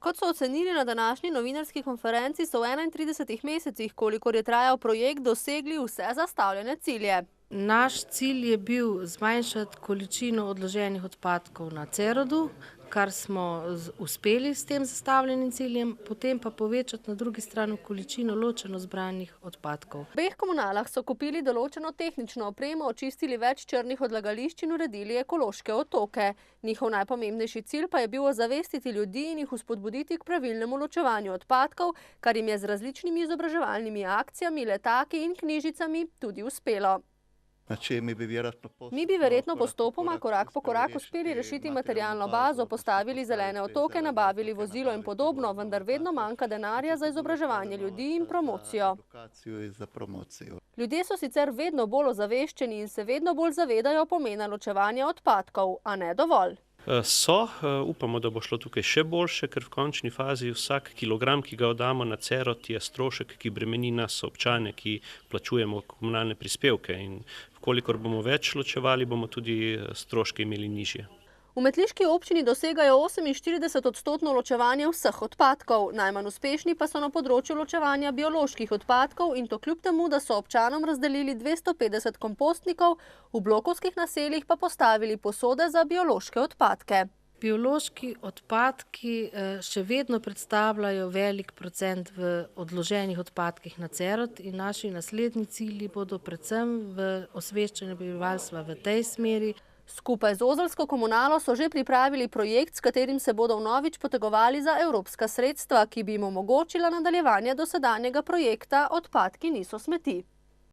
Kot so ocenili na današnji novinarski konferenci, so v 31 mesecih, kolikor je trajal projekt, dosegli vse zastavljene cilje. Naš cilj je bil zmanjšati količino odloženih odpadkov na Cerodu, kar smo uspeli s tem zastavljenim ciljem, potem pa povečati na drugi strani količino ločeno zbranih odpadkov. V obeh komunalah so kupili določeno tehnično opremo, očistili več črnih odlagališč in uredili ekološke otoke. Njihov najpomembnejši cilj pa je bil ozavestiti ljudi in jih vzpodbuditi k pravilnemu ločevanju odpadkov, kar jim je z različnimi izobraževalnimi akcijami, letaki in knjižicami tudi uspelo. Mi bi verjetno postopoma, korak po korak uspeli rešiti materialno bazo, postavili zelene otoke, nabavili vozilo in podobno, vendar vedno manjka denarja za izobraževanje ljudi in promocijo. Ljudje so sicer vedno bolj ozaveščeni in se vedno bolj zavedajo pomena ločevanja odpadkov, a ne dovolj. Upamo, da bo šlo tukaj še boljše, ker v končni fazi vsak kilogram, ki ga oddamo na Cerod, je strošek, ki bremeni nas občane, ki plačujemo komunalne prispevke, in kolikor bomo več ločevali, bomo tudi stroške imeli nižje. V metliški občini dosegajo 48% ločevanje vseh odpadkov, najmanj uspešni pa so na področju ločevanja bioloških odpadkov, in to kljub temu, da so občanom razdelili 250 kompostnikov, v blokovskih naseljih pa postavili posode za biološke odpadke. Biološki odpadki še vedno predstavljajo velik procent v odloženih odpadkih na Cerod in naši naslednji cilji bodo predvsem v osveščanju prebivalstva v tej smeri. Skupaj z ozelsko komunalo so že pripravili projekt, s katerim se bodo vnovič potegovali za evropska sredstva, ki bi jim omogočila nadaljevanje dosedanjega projekta Odpadki niso smeti.